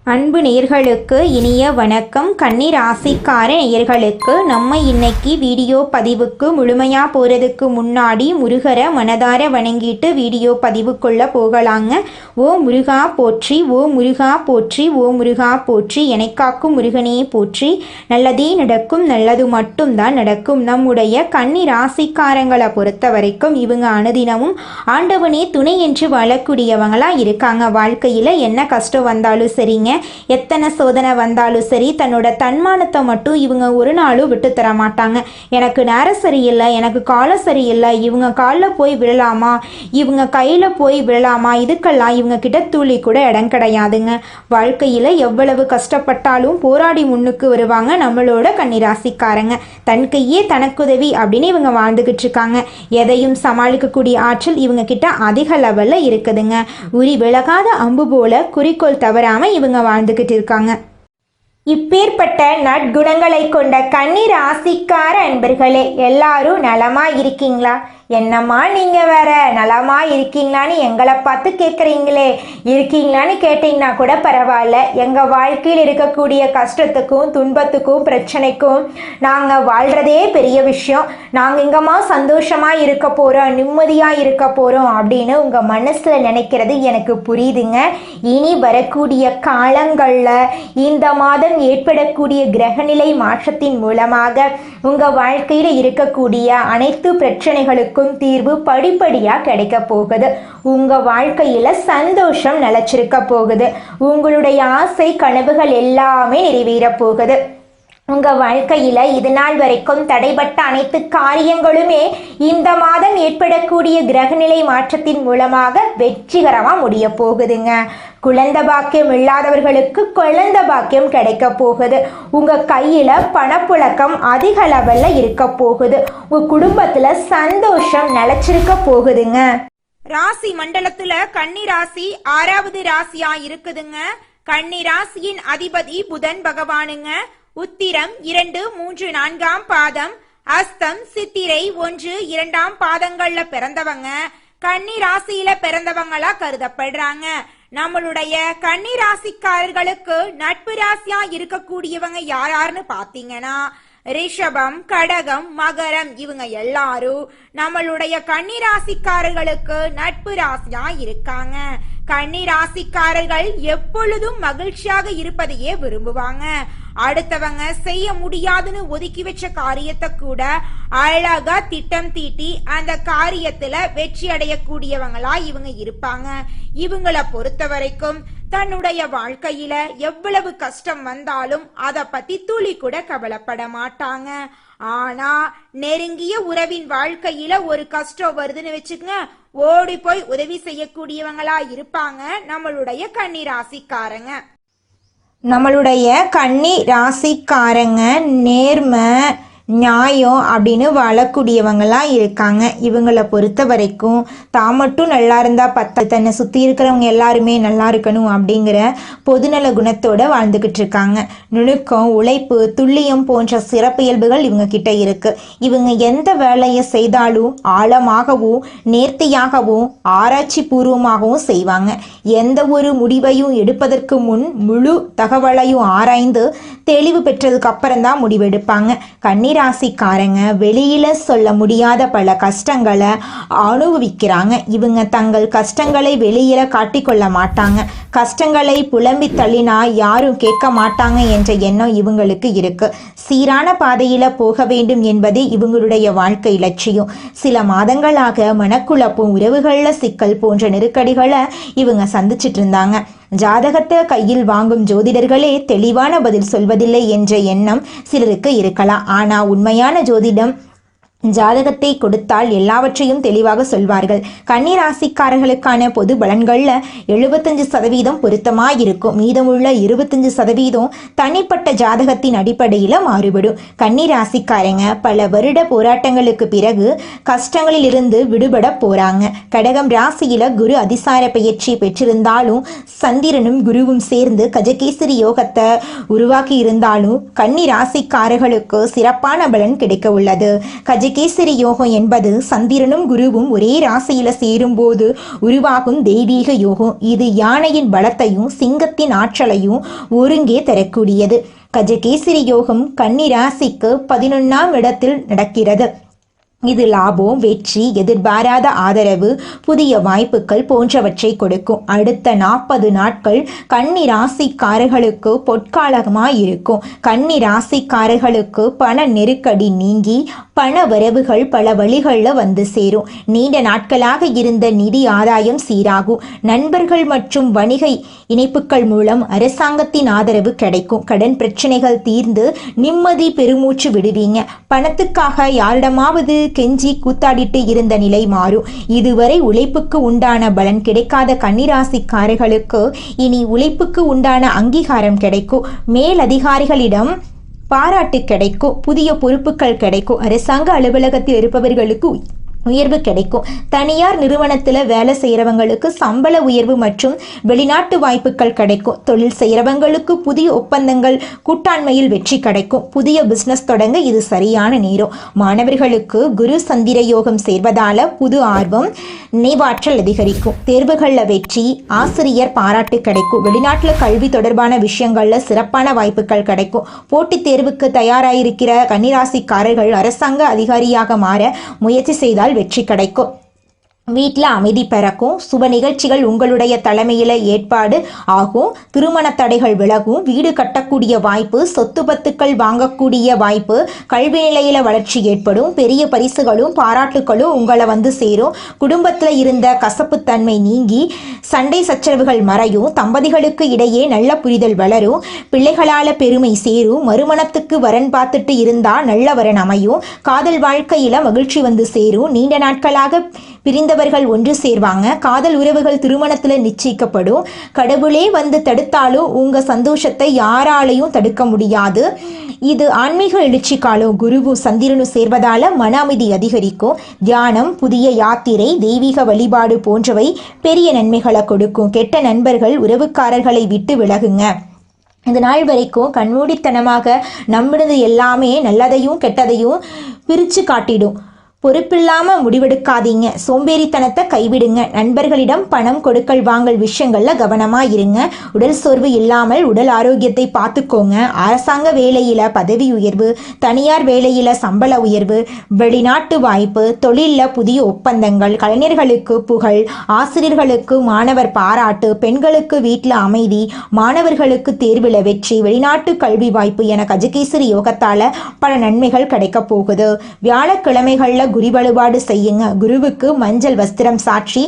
அன்பு நேயர்களுக்கு இனிய வணக்கம். கன்னி ராசிக்கார நேயர்களுக்கு நம்ம இன்னைக்கு வீடியோ பதிவுக்கு முழுமையாக போகிறதுக்கு முன்னாடி முருகரை மனதார வணங்கிட்டு வீடியோ பதிவுக்குள்ளே போகலாங்க. ஓ முருகா போற்றி, ஓ முருகா போற்றி, ஓ முருகா போற்றி, எனக்காக்கும் முருகனே போற்றி. நல்லதே நடக்கும், நல்லது மட்டும்தான் நடக்கும். நம்முடைய கன்னி ராசிக்காரங்களை பொறுத்த வரைக்கும் இவங்க அனுதினமும் ஆண்டவனே துணை என்று வாழக்கூடியவங்களா இருக்காங்க. வாழ்க்கையில் என்ன கஷ்டம் வந்தாலும் சரிங்க, எத்தனை சோதனை வந்தாலும் சரி, தன்னோட தன்மானத்தை மட்டும் இவங்க ஒரு நாளும் விட்டு தர மாட்டாங்க. எனக்கு நேரம் சரியில்லை, எனக்கு காலம் சரியில்லை, இவங்க காலில் போய் விழலாமா, இவங்க கையில் போய் விழலாமா, இதுக்கெல்லாம் இவங்க கிட்ட துளி கூட இடம் கிடையாதுங்க. வாழ்க்கையில் எவ்வளவு கஷ்டப்பட்டாலும் போராடி முன்னுக்கு வருவாங்க நம்மளோட கன்னிராசிக்காரங்க. தன் கையே தனக்குதவி அப்படின்னு இவங்க வாழ்ந்துகிட்டு இருக்காங்க. எதையும் சமாளிக்கக்கூடிய ஆற்றல் இவங்க கிட்ட அதிக லெவலில் இருக்குதுங்க. உரி விலகாத அம்பு போல குறிக்கோள் தவறாமல் இவங்க வாழ்ந்துக்கிட்டு இருக்காங்க. இப்பேற்பட்ட நற்குணங்களை கொண்ட கன்னி ராசிக்கார அன்பர்களே, எல்லாரும் நலமா இருக்கீங்களா? என்னம்மா நீங்கள் வேற நலமா இருக்கீங்களான்னு எங்களை பார்த்து கேட்குறீங்களே. இருக்கீங்களான்னு கேட்டிங்கன்னா கூட பரவாயில்ல. எங்கள் வாழ்க்கையில் இருக்கக்கூடிய கஷ்டத்துக்கும் துன்பத்துக்கும் பிரச்சனைக்கும் நாங்கள் வாழ்கிறதே பெரிய விஷயம். நாங்கள் எங்கம்மா சந்தோஷமாக இருக்க போகிறோம், நிம்மதியாக இருக்க போகிறோம் அப்படின்னு உங்கள் மனசில் நினைக்கிறது எனக்கு புரியுதுங்க. இனி வரக்கூடிய காலங்களில் இந்த மாதம் ஏற்படக்கூடிய கிரகநிலை மாற்றத்தின் மூலமாக உங்கள் வாழ்க்கையில் இருக்கக்கூடிய அனைத்து பிரச்சனைகளுக்கும் தீர்வு படிப்படியாக கிடைக்க போகுது. உங்க வாழ்க்கையில சந்தோஷம் நிலைச்சிருக்க போகுது. உங்களுடைய ஆசை கனவுகள் எல்லாமே நிறைவேற போகுது. உங்க வாழ்க்கையில இது நாள் வரைக்கும் தடைபட்ட அனைத்து காரியங்களுமே இந்த மாதம் ஏற்படக்கூடிய கிரகநிலை மாற்றத்தின் மூலமாக வெற்றிகரமா முடிய போகுதுங்க. குழந்தை பாக்கியம் இல்லாதவர்களுக்கு குழந்தை பாக்கியம் கிடைக்க போகுது. உங்க கையில பணப்புழக்கம் அதிக லெவல்ல இருக்க போகுது. உங்க குடும்பத்துல சந்தோஷம் நிலைச்சிருக்க போகுதுங்க. ராசி மண்டலத்துல கன்னி ராசி 6வது ராசியா இருக்குதுங்க. கன்னி ராசியின் அதிபதி புதன் பகவானுங்க. உத்திரம் 2, 3, 4ஆம் பாதம், அஸ்தம், சித்திரை 1, 2ஆம் பாதங்கள்ல பிறந்தவங்க கன்னி ராசியில பிறந்தவங்களா கருதப்படுறாங்க. நம்மளுடைய கன்னி ராசிக்காரர்களுக்கு நட்பு ராசியா இருக்கக்கூடியவங்க யாருன்னு பாத்தீங்கன்னா ரிஷபம், கடகம், மகரம், இவங்க எல்லாரும் நம்மளுடைய கன்னி ராசிக்காரர்களுக்கு நட்பு ராசியா இருக்காங்க. கன்னி ராசிக்காரர்கள் எப்பொழுதும் மகிழ்ச்சியாக இருப்பதையே விரும்புவாங்க. அடுத்தவங்க செய்ய முடியாதுன்னு ஒதுக்கி வச்ச காரியத்தை கூட அழகா திட்டம் தீட்டி அந்த காரியத்துல வெற்றி அடையக்கூடியவங்களா இவங்க இருப்பாங்க. இவங்களை பொறுத்த வரைக்கும் தன்னுடைய வாழ்க்கையில எவ்வளவு கஷ்டம் வந்தாலும் அதை பத்தி துளி கூட கவலைப்பட மாட்டாங்க. ஆனா நெருங்கிய உறவின் வாழ்க்கையில ஒரு கஷ்டம் வருதுன்னு வச்சுக்கங்க, ஓடி போய் உதவி செய்யக்கூடியவங்களா இருப்பாங்க நம்மளுடைய கன்னி ராசிக்காரங்க. நம்மளுடைய கன்னி ராசிக்காரங்க நேர்மை நியாயம் அப்படின்னு வாழக்கூடியவங்களாம் இருக்காங்க. இவங்களை பொறுத்த வரைக்கும் தான் மட்டும் நல்லா இருந்தால் பத்த, தன்னை சுற்றி இருக்கிறவங்க எல்லாருமே நல்லா இருக்கணும் அப்படிங்கிற பொதுநல குணத்தோடு வாழ்ந்துக்கிட்டு இருக்காங்க. நுணுக்கம், உழைப்பு, துல்லியம் போன்ற சிறப்பியல்புகள் இவங்க கிட்ட இருக்கு. இவங்க எந்த வேலையை செய்தாலும் ஆழமாகவும் நேர்த்தியாகவும் ஆராய்ச்சி பூர்வமாகவும் செய்வாங்க. எந்த ஒரு முடிவையும் எடுப்பதற்கு முன் முழு தகவலையும் ஆராய்ந்து தெளிவு பெற்றதுக்கு அப்புறம்தான் முடிவெடுப்பாங்க. கன்னி ராசிக்காரங்க வெளியில சொல்ல முடியாத பல கஷ்டங்களை அனுபவிக்கிறாங்க. இவங்க தங்கள் கஷ்டங்களை வெளியில காட்டிக்கொள்ள மாட்டாங்க. கஷ்டங்களை புலம்பி தள்ளினா யாரும் கேட்க மாட்டாங்க என்ற எண்ணம் இவங்களுக்கு இருக்கு. சீரான பாதையில போக வேண்டும் என்பதே இவங்களுடைய வாழ்க்கை லட்சியம். சில மாதங்களாக மனக்குழப்பம், உறவுகள்ல சிக்கல் போன்ற நெருக்கடிகளை இவங்க சந்திச்சிட்டு இருந்தாங்க. ஜாதகத்தை கையில் வாங்கும் ஜோதிடர்களே தெளிவான பதில் சொல்வதில்லை என்ற எண்ணம் சிலருக்கு இருக்கலாம். ஆனால் உண்மையான ஜோதிடம் ஜாதகத்தை கொடுத்தால் எல்லாவற்றையும் தெளிவாக சொல்வார்கள். கன்னி ராசிக்காரர்களுக்கான பொது பலன்கள்ல 75% பொருத்தமாக இருக்கும். மீதமுள்ள 25% தனிப்பட்ட ஜாதகத்தின் அடிப்படையில் மாறுபடும். கன்னி ராசிக்காரங்க பல வருட போராட்டங்களுக்கு பிறகு கஷ்டங்களில் இருந்து விடுபட போறாங்க. கடகம் ராசியில குரு அதிசார பயிற்சி பெற்றிருந்தாலும் சந்திரனும் குருவும் சேர்ந்து கஜகேசரி யோகத்தை உருவாக்கி இருந்தாலும் கன்னி ராசிக்காரர்களுக்கு சிறப்பான பலன் கிடைக்க உள்ளது. கஜகேசரி யோகம் என்பது சந்திரனும் குருவும் ஒரே ராசியில சேரும்போது உருவாகும் தெய்வீக யோகம். இது யானையின் பலத்தையும் சிங்கத்தின் ஆற்றலையும் ஒருங்கே தரக்கூடியது. கஜகேசரி யோகம் கன்னி ராசிக்கு 11ஆம் இடத்தில் நடக்கிறது. இது லாபம், வெற்றி, எதிர்பாராத ஆதரவு, புதிய வாய்ப்புகள் போன்றவற்றை கொடுக்கும். அடுத்த 40 நாட்கள் கன்னி ராசிக்காரர்களுக்கு பொற்காலமாயிருக்கும். கன்னி ராசிக்காரர்களுக்கு பண நெருக்கடி நீங்கி பண வரவுகள் பல வழிகளில் வந்து சேரும். நீண்ட நாட்களாக இருந்த நிதி ஆதாயம் சீராகும். நண்பர்கள் மற்றும் வணிக இணைப்புகள் மூலம் அரசாங்கத்தின் ஆதரவு கிடைக்கும். கடன் பிரச்சனைகள் தீர்ந்து நிம்மதி பெருமூச்சு விடுவீங்க. பணத்துக்காக யாரிடமாவது கெஞ்சி கூத்தாடிட்டு இருந்த நிலை மாறும். இதுவரை உழைப்புக்கு உண்டான பலன் கிடைக்காத கன்னிராசிக்காரர்களுக்கு இனி உழைப்புக்கு உண்டான அங்கீகாரம் கிடைக்கும். மேலதிகாரிகளிடம் பாராட்டு கிடைக்கும். புதிய பொறுப்புகள் கிடைக்கும். அரசாங்க அலுவலகத்தில் இருப்பவர்களுக்கு உயர்வு கிடைக்கும். தனியார் நிறுவனத்தில் வேலை செய்கிறவங்களுக்கு சம்பள உயர்வு மற்றும் வெளிநாட்டு வாய்ப்புகள் கிடைக்கும். தொழில் செய்கிறவங்களுக்கு புதிய ஒப்பந்தங்கள், கூட்டாண்மையில் வெற்றி கிடைக்கும். புதிய பிஸ்னஸ் தொடங்க இது சரியான நேரம். மாணவர்களுக்கு குரு சந்திர யோகம் சேர்வதால புது ஆர்வம், நினைவாற்றல் அதிகரிக்கும். தேர்வுகளில் வெற்றி, ஆசிரியர் பாராட்டு கிடைக்கும். வெளிநாட்டில் கல்வி தொடர்பான விஷயங்களில் சிறப்பான வாய்ப்புகள் கிடைக்கும். போட்டித் தேர்வுக்கு தயாராகிருக்கிற கன்னிராசிக்காரர்கள் அரசாங்க அதிகாரியாக மாற முயற்சி செய்தால் வெற்றி கிடைக்கும். வீட்டில் அமைதி பிறக்கும். சுப நிகழ்ச்சிகள் உங்களுடைய தலைமையில் ஏற்பாடு ஆகும். திருமண தடைகள் விலகும். வீடு கட்டக்கூடிய வாய்ப்பு, சொத்து பத்துக்கள் வாங்கக்கூடிய வாய்ப்பு, கல்வி நிலையில வளர்ச்சி ஏற்படும். பெரிய பரிசுகளும் பாராட்டுகளும் உங்களை வந்து சேரும். குடும்பத்தில் இருந்த கசப்புத்தன்மை நீங்கி சண்டை சச்சரவுகள் மறையும். தம்பதிகளுக்கு இடையே நல்ல புரிதல் வளரும். பிள்ளைகளால் பெருமை சேரும். மறுமணத்துக்கு வரன் பார்த்துட்டு இருந்தால் நல்ல வரன் அமையும். காதல் வாழ்க்கையில் மகிழ்ச்சி வந்து சேரும். நீண்ட நாட்களாக பிரிந்தவர்கள் ஒன்று சேர்வாங்க. காதல் உறவுகள் திருமணத்தில் நிச்சயிக்கப்படும். கடவுளே வந்து தடுத்தாலும் உங்கள் சந்தோஷத்தை யாராலையும் தடுக்க முடியாது. இது ஆன்மீக எழுச்சி காலம். குருவும் சந்திரனும் சேர்வதால மன அமைதி அதிகரிக்கும். தியானம், புதிய யாத்திரை, தெய்வீக வழிபாடு போன்றவை பெரிய நன்மைகளை கொடுக்கும். கெட்ட நண்பர்கள், உறவுக்காரர்களை விட்டு விலகுங்க. இந்த நாள் வரைக்கும் கண்மூடித்தனமாக நம்பினது எல்லாமே நல்லதையும் கெட்டதையும் பிரித்து காட்டிடும். பொறுப்பில்லாமல் முடிவெடுக்காதீங்க. சோம்பேறித்தனத்தை கைவிடுங்க. நண்பர்களிடம் பணம் கொடுக்கல் வாங்கல் விஷயங்களில் கவனமாக இருங்க. உடல் சோர்வு இல்லாமல் உடல் ஆரோக்கியத்தை பார்த்துக்கோங்க. அரசாங்க வேலையில் பதவி உயர்வு, தனியார் வேலையில் சம்பள உயர்வு, வெளிநாட்டு வாய்ப்பு, தொழிலில் புதிய ஒப்பந்தங்கள், கலைஞர்களுக்கு புகழ், ஆசிரியர்களுக்கு மாணவர் பாராட்டு, பெண்களுக்கு வீட்டில் அமைதி, மாணவர்களுக்கு தேர்வில் வெற்றி, வெளிநாட்டு கல்வி வாய்ப்பு என கஜகேசரி யோகத்தால் பல நன்மைகள் கிடைக்க போகுது. வியாழக்கிழமைகளில் குரு வழிபாடு செய்யுங்க. குருவுக்கு மஞ்சள் வஸ்திரம் சாற்றி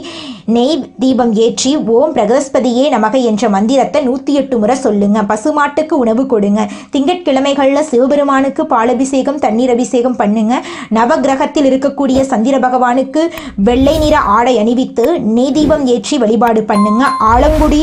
நெய் தீபம் ஏற்றி ஓம் பிரகஸ்பதியே நமக என்ற மந்திரத்தை 108 முறை சொல்லுங்க. பசுமாட்டுக்கு உணவு கொடுங்க. திங்கட்கிழமைகளில் சிவபெருமானுக்கு பாலபிஷேகம், தண்ணீர் அபிஷேகம் பண்ணுங்க. நவகிரகத்தில் இருக்கக்கூடிய சந்திர பகவானுக்கு வெள்ளை நிற ஆடை அணிவித்து நெய் தீபம் ஏற்றி வழிபாடு பண்ணுங்க. ஆலங்குடி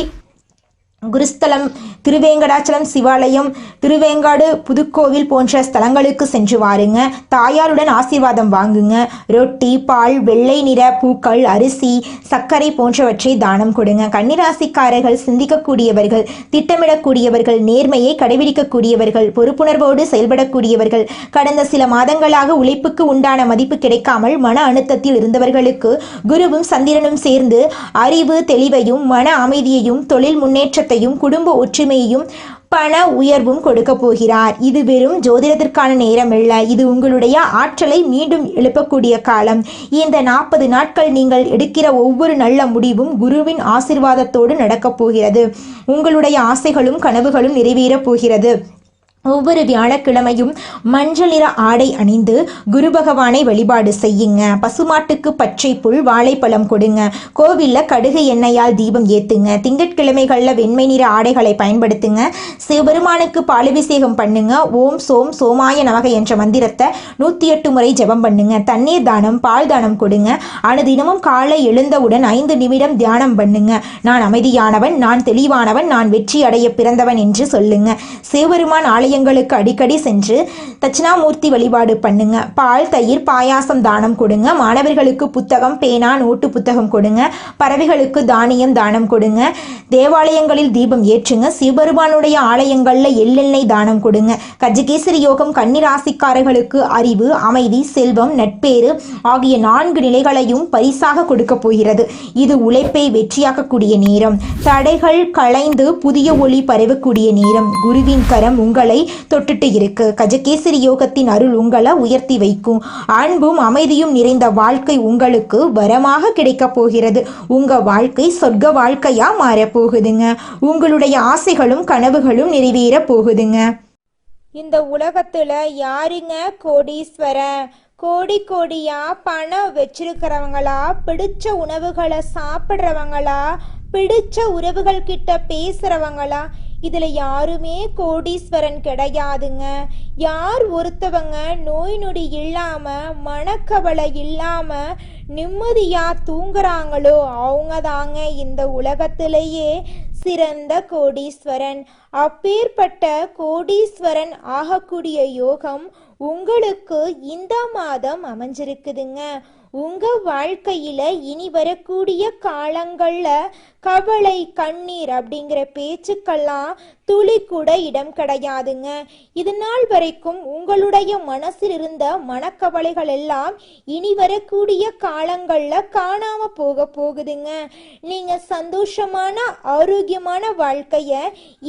குருஸ்தலம், திருவேங்கடாச்சலம் சிவாலயம், திருவேங்காடு புதுக்கோவில் போன்ற ஸ்தலங்களுக்கு சென்று வாருங்க. தாயாருடன் ஆசீர்வாதம் வாங்குங்க. ரொட்டி, பால், வெள்ளை நிற பூக்கள், அரிசி, சர்க்கரை போன்றவற்றை தானம் கொடுங்க. கன்னிராசிக்காரர்கள் சிந்திக்கக்கூடியவர்கள், திட்டமிடக்கூடியவர்கள், நேர்மையை கடைபிடிக்கக்கூடியவர்கள், பொறுப்புணர்வோடு செயல்படக்கூடியவர்கள். கடந்த சில மாதங்களாக உழைப்புக்கு உண்டான மதிப்பு கிடைக்காமல் மன அழுத்தத்தில் இருந்தவர்களுக்கு குருவும் சந்திரனும் சேர்ந்து அறிவு தெளிவையும் மன அமைதியையும் தொழில் முன்னேற்ற குடும்ப ஒற்றுமையையும் பண உயர்வும் கொடுக்க போகிறார். இது வெறும் ஜோதிடத்திற்கான நேரம் அல்ல. இது உங்களுடைய ஆற்றலை மீண்டும் எழுப்பக்கூடிய காலம். இந்த 40 நாட்கள் நீங்கள் எடுக்கிற ஒவ்வொரு நல்ல முடிவும் குருவின் ஆசீர்வாதத்தோடு நடக்கப் போகிறது. உங்களுடைய ஆசைகளும் கனவுகளும் நிறைவேறப் போகிறது. ஒவ்வொரு வியாழக்கிழமையும் மஞ்சள் நிற ஆடை அணிந்து குரு பகவானை வழிபாடு செய்யுங்க. பசுமாட்டுக்கு பச்சை புல், வாழைப்பழம் கொடுங்க. கோவிலில் கடுகு எண்ணெயால் தீபம் ஏற்றுங்க. திங்கட்கிழமைகளில் வெண்மை நிற ஆடைகளை பயன்படுத்துங்க. சிவபெருமானுக்கு பாலபிஷேகம் பண்ணுங்க. ஓம் சோம் சோமாய நமக என்ற மந்திரத்தை 108 முறை ஜெபம் பண்ணுங்க. தண்ணீர் தானம், பால் தானம் கொடுங்க. அனுதினமும் காலை எழுந்தவுடன் 5 நிமிடம் தியானம் பண்ணுங்க. நான் அமைதியானவன், நான் தெளிவானவன், நான் வெற்றி அடைய பிறந்தவன் என்று சொல்லுங்க. சிவபெருமான் ஆலய ஆலயங்களுக்கு அடிக்கடி சென்று தட்சிணாமூர்த்தி வழிபாடு பண்ணுங்க. பால், தயிர், பாயாசம் தானம் கொடுங்க. மாணவர்களுக்கு புத்தகம், பேனா, நோட்டு புத்தகம் கொடுங்க. பறவைகளுக்கு தானியம் தானம் கொடுங்க. தேவாலயங்களில் தீபம் ஏற்றுங்க. சிவபெருமானுடைய ஆலயங்களில் எள்ளெண்ணெய் தானம் கொடுங்க. கஜகேசரி யோகம் கன்னி ராசிக்காரர்களுக்கு அறிவு, அமைதி, செல்வம், நட்பேறு ஆகிய 4 நிலைகளையும் பரிசாக கொடுக்க போகிறது. இது உழைப்பை வெற்றியாக்கக்கூடிய நேரம். தடைகள் களைந்து புதிய ஒளி பரவக்கூடிய நேரம். குருவின் கரம் உங்களை தொட்டுட்டு இருக்கு. கஜகேசரி யோகத்தின் அருள் உங்களை உயர்த்தி வைக்கும். அன்பும் அமைதியும் நிறைந்த வாழ்க்கை உங்களுக்கு வரமாக கிடைக்க போகிறது. உங்க வாழ்க்கை சொர்க்க வாழ்க்கையா மாறப்போகுதுங்க. உங்களுடைய ஆசைகளும் கனவுகளும் நிறைவேற போகுதுங்க. இந்த உலகத்துல யாருங்க கோடீஸ்வரன்? கோடி கோடியா பணம் வச்சிருக்கிறவங்களா, பிடிச்ச உணவுகளை சாப்பிட்றவங்களா, பிடிச்ச உறவுகள் கிட்ட பேசுறவங்களா? இதுல யாருமே கோடீஸ்வரன் கிடையாதுங்க. யார் ஒருத்தவங்க நோய் நொடி இல்லாம, மனக்கவலை இல்லாம நிம்மதியா தூங்குறாங்களோ அவங்க தாங்க இந்த உலகத்திலேயே சிறந்த கோடீஸ்வரன். அப்பேற்பட்ட கோடீஸ்வரன் ஆகக்கூடிய யோகம் உங்களுக்கு இந்த மாதம் அமைஞ்சிருக்குதுங்க. உங்க வாழ்க்கையில இனி வரக்கூடிய காலங்கள்ல கவலை, கண்ணீர் அப்படிங்கிற பேச்சுக்கெல்லாம் துளி கூட இடம் கிடையாதுங்க. இது நாள் வரைக்கும் உங்களுடைய மனசில் இருந்த மனக்கவலைகள் எல்லாம் இனி வரக்கூடிய காலங்கள்ல காணாம போகுதுங்க. நீங்க சந்தோஷமான ஆரோக்கியமான வாழ்க்கைய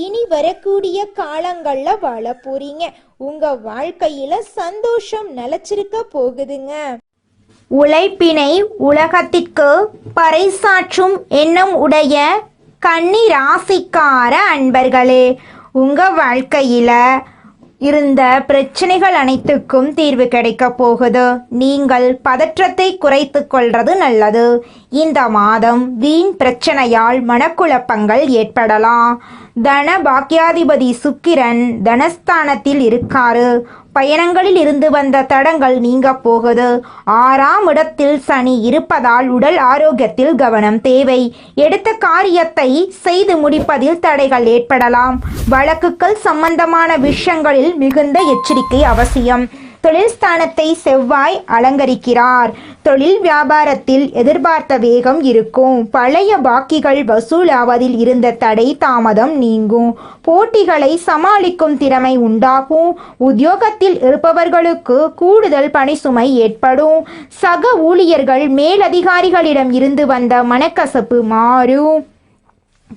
இனி வரக்கூடிய காலங்கள்ல வாழ போறீங்க. உங்க வாழ்க்கையில சந்தோஷம் நிலைச்சிருக்க போகுதுங்க. உழைப்பினை உலகத்திற்கு பறைசாற்றும் எண்ணம் உடைய கன்னி ராசிக்கார அன்பர்களே, உங்க வாழ்க்கையில இருந்த பிரச்சனைகள் அனைத்துக்கும் தீர்வு கிடைக்க போகுது. நீங்கள் பதற்றத்தை குறைத்து கொள்றது நல்லது. இந்த மாதம் வீண் பிரச்சனையால் மனக்குழப்பங்கள் ஏற்படலாம். தன பாக்கியாதிபதி சுக்கிரன் தனஸ்தானத்தில் இருக்காரு. பயணங்களில் இருந்து வந்த தடங்கள் நீங்க போகுது. 6ஆம் இடத்தில் சனி இருப்பதால் உடல் ஆரோக்கியத்தில் கவனம் தேவை. எடுத்த காரியத்தை செய்து முடிப்பதில் தடைகள் ஏற்படலாம். வழக்குகள் சம்பந்தமான விஷயங்களில் மிகுந்த எச்சரிக்கை அவசியம். தொழில் ஸ்தானத்தை செவ்வாய் அலங்கரிக்கிறார். தொழில் வியாபாரத்தில் எதிர்பார்த்த வேகம் இருக்கும். பழைய பாக்கிகள் வசூலாவதில் இருந்த தடை தாமதம் நீங்கும். போட்டிகளை சமாளிக்கும் திறமை உண்டாகும். உத்தியோகத்தில் இருப்பவர்களுக்கு கூடுதல் பணி சுமை ஏற்படும். சக ஊழியர்கள் மேலதிகாரிகளிடம் இருந்து வந்த மனக்கசப்பு மாறும்.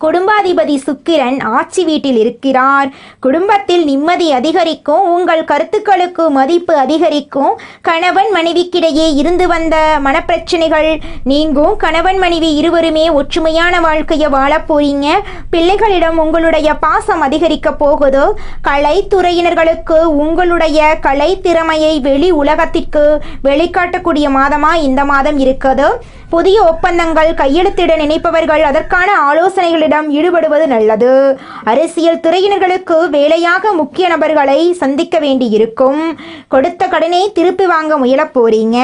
குடும்பாதிபதி சுக்கிரன் ஆட்சி வீட்டில் இருக்கிறார். குடும்பத்தில் நிம்மதி அதிகரிக்கும். உங்கள் கருத்துக்களுக்கு மதிப்பு அதிகரிக்கும். கணவன் மனைவிக்கிடையே இருந்து வந்த மனப்பிரச்சனைகள் நீங்கும். கணவன் மனைவி இருவருமே ஒற்றுமையான வாழ்க்கையை வாழ போறீங்க. பிள்ளைகளிடம் உங்களுடைய பாசம் அதிகரிக்க போகுது. கலைத்துறையினர்களுக்கு உங்களுடைய கலை திறமையை வெளி உலகத்திற்கு வெளிக்காட்டக்கூடிய மாதமா இந்த மாதம் இருக்குது. புதிய ஒப்பந்தங்கள் கையெழுத்திட நினைப்பவர்கள் அதற்கான ஆலோசனைகளிடம் ஈடுபடுவது நல்லது. அரசியல் துறையினர்களுக்கு வேலையாக முக்கிய நபர்களை சந்திக்க வேண்டியிருக்கும். கொடுத்த கடனை திருப்பி வாங்க முயல போறீங்க.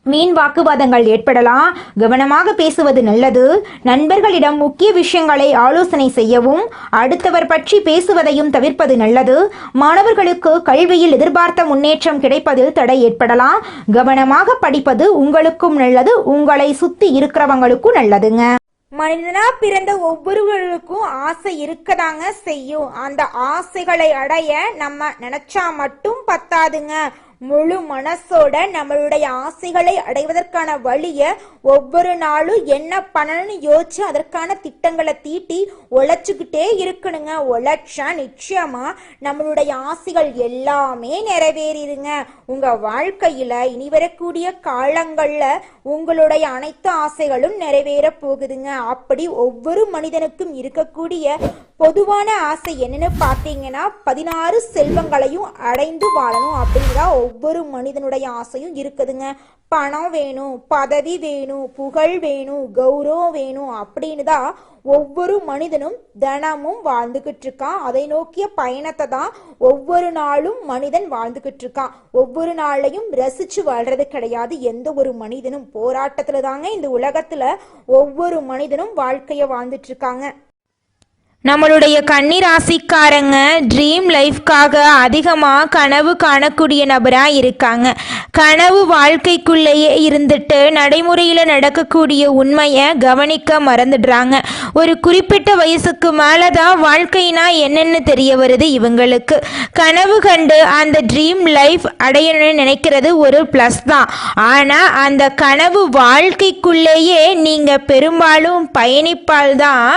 மீன் வாக்குவாதங்கள் ஏற்படலாம். கவனமாக பேசுவது நல்லது. நண்பர்களிடம் முக்கிய விஷயங்களை ஆலோசனை செய்யவும் அடுத்தவர் பற்றி பேசுவதையும் தவிர்ப்பது நல்லது. மாணவர்களுக்கு கல்வியில் எதிர்பார்த்த முன்னேற்றம் கிடைப்பதில் தடை ஏற்படலாம். கவனமாக படிப்பது உங்களுக்கும் நல்லது, உங்களை சுத்தி இருக்கிறவங்களுக்கும் நல்லதுங்க. மனிதனா பிறந்த ஒவ்வொருவருக்கும் ஆசை இருக்கதாங்க செய்யும். அந்த ஆசைகளை அடைய நம்ம நினைச்சா மட்டும் பத்தாதுங்க. முழு மனசோட நம்மளுடைய ஆசைகளை அடைவதற்கான வழிய ஒவ்வொரு நாளும் என்ன பண்ணணும்னு யோசிச்சு அதற்கான திட்டங்களை தீட்டி உழைச்சுக்கிட்டே இருக்கணுங்க. உழைச்சா நிச்சயமா நம்மளுடைய ஆசைகள் எல்லாமே நிறைவேறிடுங்க. உங்க வாழ்க்கையில இனி வரக்கூடிய காலங்கள்ல உங்களுடைய அனைத்து ஆசைகளும் நிறைவேற போகுதுங்க. அப்படி ஒவ்வொரு மனிதனுக்கும் இருக்கக்கூடிய பொதுவான ஆசை என்னன்னு பார்த்தீங்கன்னா 16 செல்வங்களையும் அடைந்து வாழணும் அப்படிங்கிறா ஒவ்வொரு மனிதனுடைய ஆசையும் இருக்குதுங்க. பணம் வேணும், பதவி வேணும், புகழ் வேணும், கௌரவம் வேணும் அப்படின்னு தான் ஒவ்வொரு மனிதனும் தினமும் வாழ்ந்துகிட்டு இருக்கான். அதை நோக்கிய பயணத்தை தான் ஒவ்வொரு நாளும் மனிதன் வாழ்ந்துகிட்டு இருக்கான். ஒவ்வொரு நாளையும் ரசிச்சு வாழ்றது கிடையாது. எந்த ஒரு மனிதனும் போராட்டத்துல தாங்க இந்த உலகத்துல ஒவ்வொரு மனிதனும் வாழ்க்கைய வாழ்ந்துட்டு இருக்காங்க. நம்மளுடைய கன்னி ராசிக்காரங்க ட்ரீம் லைஃப்காக அதிகமாக கனவு காணக்கூடிய நபராக இருக்காங்க. கனவு வாழ்க்கைக்குள்ளேயே இருந்துட்டு நடைமுறையில் நடக்கக்கூடிய உண்மையை கவனிக்க மறந்துடுறாங்க. ஒரு குறிப்பிட்ட வயசுக்கு மேலே தான் வாழ்க்கைனா என்னென்னு தெரிய வருது இவங்களுக்கு. கனவு கண்டு அந்த ட்ரீம் லைஃப் அடையணும்னு நினைக்கிறது ஒரு ப்ளஸ் தான். ஆனால் அந்த கனவு வாழ்க்கைக்குள்ளேயே நீங்கள் பெரும்பாலும் பயணிப்பால் தான்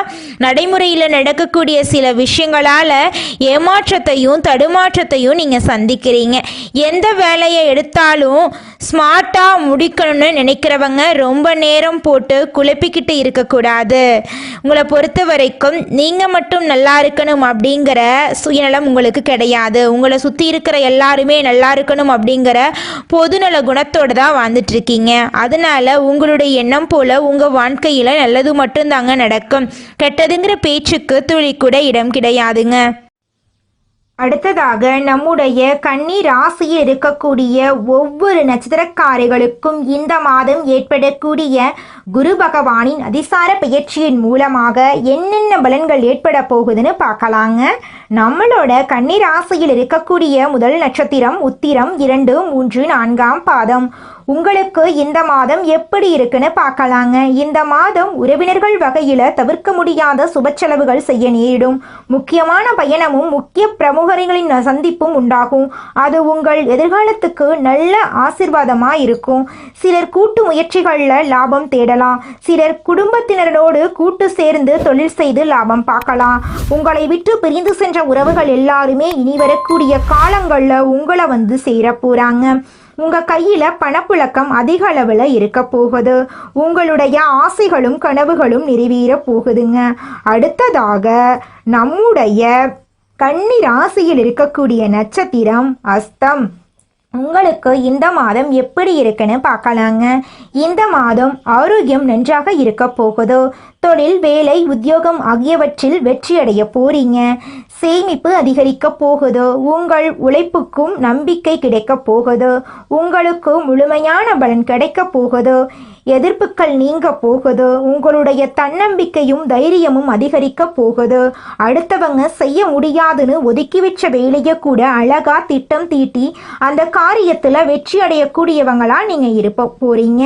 நடைமுறையில் நடக்கக்கூடிய சில விஷயங்களால் ஏமாற்றத்தையும் தடுமாற்றத்தையும் நீங்கள் சந்திக்கிறீங்க. எந்த வேலையை எடுத்தாலும் ஸ்மார்ட்டாக முடிக்கணும்னு நினைக்கிறவங்க ரொம்ப நேரம் போட்டு குழப்பிக்கிட்டு இருக்கக்கூடாது. உங்களை பொறுத்த வரைக்கும் நீங்கள் மட்டும் நல்லா இருக்கணும் அப்படிங்கிற சுயநலம் உங்களுக்கு கிடையாது. உங்களை சுற்றி இருக்கிற எல்லாருமே நல்லா இருக்கணும் அப்படிங்கிற பொதுநல குணத்தோடு தான் வாழ்ந்துட்டு இருக்கீங்க. அதனால உங்களுடைய எண்ணம் போல் உங்கள் வாழ்க்கையில் நல்லது மட்டும்தாங்க நடக்கும். கெட்டதுங்கிற பேச்சுக்கு துளி கூட இடம் கிடையாதுங்க. அடுத்ததாக நம்முடைய கன்னி ராசியில் இருக்கக்கூடிய ஒவ்வொரு நட்சத்திரக்காரர்களுக்கும் இந்த மாதம் ஏற்படக்கூடிய குரு பகவானின் அதிசார பயிற்சியின் மூலமாக என்னென்ன பலன்கள் ஏற்பட போகுதுன்னு பார்க்கலாங்க. நம்மளோட கன்னி ராசியில் இருக்கக்கூடிய முதல் நட்சத்திரம் உத்திரம் 2, 3, 4ஆம் பாதம். உங்களுக்கு இந்த மாதம் எப்படி இருக்குன்னு பார்க்கலாங்க. இந்த மாதம் உறவினர்கள் வகையில் தவிர்க்க முடியாத சுப செலவுகள் செய்ய நேரிடும். முக்கியமான பயணமும் முக்கிய பிரமுகர்களின் சந்திப்பும் உண்டாகும். அது உங்கள் எதிர்காலத்துக்கு நல்ல ஆசீர்வாதமாக இருக்கும். சிலர் கூட்டு முயற்சிகளில் லாபம் தேடலாம். சிலர் குடும்பத்தினரோடு கூட்டு சேர்ந்து தொழில் செய்து லாபம் பார்க்கலாம். உங்களை விட்டு பிரிந்து சென்ற உறவுகள் எல்லாருமே இனி வரக்கூடிய காலங்களில் உங்களை வந்து சேர போகிறாங்க. உங்கள் கையில் பணப்புழக்கம் அதிக அளவில் இருக்க போகுது. உங்களுடைய ஆசைகளும் கனவுகளும் நிறைவேற போகுதுங்க. அடுத்ததாக நம்முடைய கன்னி ராசியில் இருக்கக்கூடிய நட்சத்திரம் அஸ்தம். உங்களுக்கு இந்த மாதம் எப்படி இருக்குன்னு பார்க்கலாங்க. இந்த மாதம் ஆரோக்கியம் நன்றாக இருக்க போகுது. தொழில், வேலை, உத்தியோகம் ஆகியவற்றில் வெற்றியடைய போறீங்க. சேமிப்பு அதிகரிக்க போகுது. உங்கள் உழைப்புக்கும் நம்பிக்கை கிடைக்க போகுது. உங்களுக்கு முழுமையான பலன் கிடைக்க போகுது. எதிர்ப்புகள் நீங்க போகுது. உங்களுடைய தன்னம்பிக்கையும் தைரியமும் அதிகரிக்க போகுது. அடுத்தவங்க செய்ய முடியாதுன்னு ஒதுக்கி வச்ச வேலையை கூட அழகா திட்டம் தீட்டி அந்த காரியத்தில் வெற்றி அடையக்கூடியவங்களா நீங்க இருப்ப போறீங்க.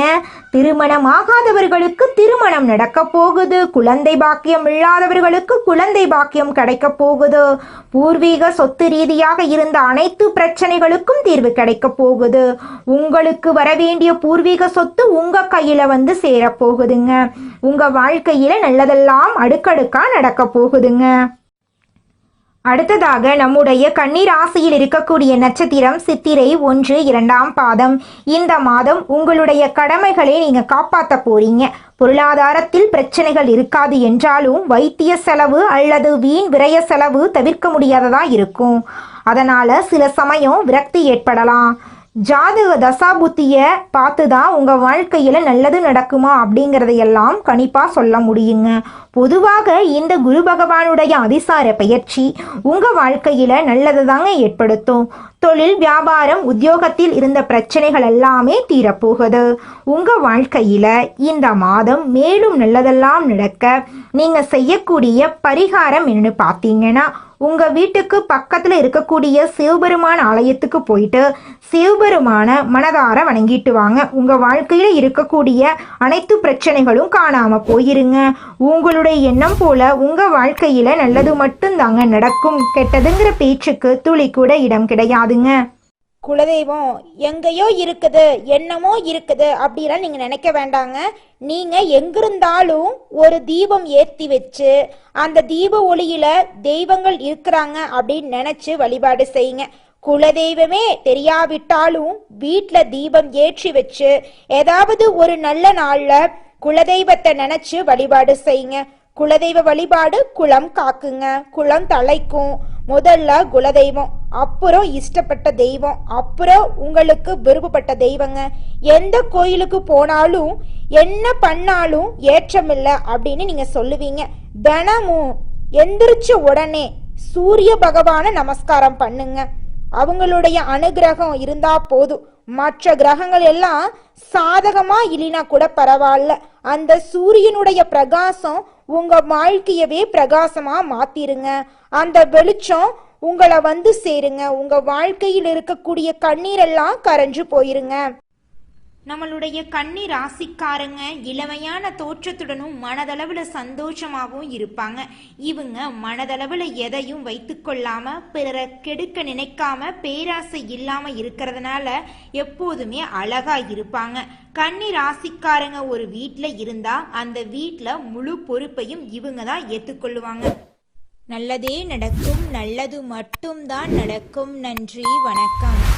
திருமணம் ஆகாதவர்களுக்கு திருமணம் நடக்க போகுது. குழந்தை பாக்கியம் இல்லாதவர்களுக்கு குழந்தை பாக்கியம் கிடைக்க போகுது. பூர்வீக சொத்து ரீதியாக இருந்த அனைத்து பிரச்சனைகளுக்கும் தீர்வு கிடைக்க போகுது. உங்களுக்கு வரவேண்டிய பூர்வீக சொத்து உங்க கையில் வந்து சேரப்போகுதுங்க. உங்க வாழ்க்கையில நல்லதெல்லாம் அடுக்கடுக்கா நடக்க போகுதுங்க. அடுத்ததாக நம்முடைய கன்னி ராசியில் இருக்கக்கூடிய நட்சத்திரம் சித்திரை 1, 2ஆம் பாதம். இந்த மாதம் உங்களுடைய கடமைகளை நீங்க காப்பாற்ற போறீங்க. பொருளாதாரத்தில் பிரச்சனைகள் இருக்காது என்றாலும் வைத்திய செலவு அல்லது வீண் விரய செலவு தவிர்க்க முடியாததா இருக்கும். அதனால சில சமயம் விரக்தி ஏற்படலாம். ஜாதக தசாபுத்தியை பார்த்து தான் உங்கள் வாழ்க்கையில் நல்லது நடக்குமா அப்படிங்கிறதையெல்லாம் கணிப்பாக சொல்ல முடியுங்க. பொதுவாக இந்த குரு பகவானுடைய அதிசார பயிற்சி உங்கள் வாழ்க்கையில் நல்லது தாங்க ஏற்படுத்தும். தொழில், வியாபாரம், உத்தியோகத்தில் இருந்த பிரச்சனைகள் எல்லாமே தீரப்போகுது. உங்கள் வாழ்க்கையில் இந்த மாதம் மேலும் நல்லதெல்லாம் நடக்க நீங்கள் செய்யக்கூடிய பரிகாரம் என்னன்னு பார்த்தீங்கன்னா, உங்கள் வீட்டுக்கு பக்கத்தில் இருக்கக்கூடிய சிவபெருமான் ஆலயத்துக்கு போயிட்டு சிவபெருமான மனதார வணங்கிட்டு வாங்க. உங்கள் வாழ்க்கையில் இருக்கக்கூடிய அனைத்து பிரச்சனைகளும் காணாமல் போயிருங்க. உங்களுடைய எண்ணம் போல உங்கள் வாழ்க்கையில் நல்லது மட்டும்தாங்க நடக்கும். கெட்டதுங்கிற பேச்சுக்கு துளி கூட இடம் கிடையாதுங்க. குலதெய்வம் எங்கேயோ இருக்குது, என்னமோ இருக்குது அப்படிலாம் நீங்கள் நினைக்க வேண்டாங்க. நீங்கள் எங்கிருந்தாலும் ஒரு தீபம் ஏற்றி வச்சு அந்த தீப ஒளியில் தெய்வங்கள் இருக்கிறாங்க அப்படின்னு நினச்சி வழிபாடு செய்யுங்க. குலதெய்வமே தெரியாவிட்டாலும் வீட்டில் தீபம் ஏற்றி வச்சு ஏதாவது ஒரு நல்ல நாளில் குலதெய்வத்தை நினச்சி வழிபாடு செய்யுங்க. குலதெய்வ வழிபாடு குலம் காக்குங்க, குலம் தலைக்கும். முதல்ல குலதெய்வம், அப்புறம் இஷ்டப்பட்ட தெய்வம், அப்புறம் உங்களுக்கு விருப்பப்பட்ட தெய்வங்க. எந்த கோயிலுக்கு போனாலும் என்ன பண்ணாலும் ஏற்றமில்லை அப்படின்னு நீங்க சொல்லுவீங்க. தினமும் எந்திரிச்ச உடனே சூரிய பகவானை நமஸ்காரம் பண்ணுங்க. அவங்களுடைய அனுகிரகம் இருந்தா போதும். மற்ற கிரகங்கள் எல்லாம் சாதகமா இல்லைனா கூட பரவாயில்ல, அந்த சூரியனுடைய பிரகாசம் உங்க வாழ்க்கையவே பிரகாசமா மாத்திருங்க. அந்த வெளிச்சம் உங்களை வந்து சேருங்க. உங்க வாழ்க்கையில் இருக்கக்கூடிய கண்ணீரெல்லாம் கரைஞ்சு போயிருங்க. நம்மளுடைய கன்னி ராசிக்காரங்க இளமையான தோற்றத்துடனும் மனதளவில் சந்தோஷமாகவும் இருப்பாங்க. இவங்க மனதளவில் எதையும் வைத்து கொள்ளாம பிறரை கெடுக்க நினைக்காம பேராசை இல்லாம இருக்கிறதுனால எப்போதுமே அழகா இருப்பாங்க. கன்னி ராசிக்காரங்க ஒரு வீட்டில் இருந்தா அந்த வீட்டில் முழு பொறுப்பையும் இவங்க தான் ஏற்றுக்கொள்ளுவாங்க. நல்லதே நடக்கும், நல்லது மட்டும்தான் நடக்கும். நன்றி, வணக்கம்.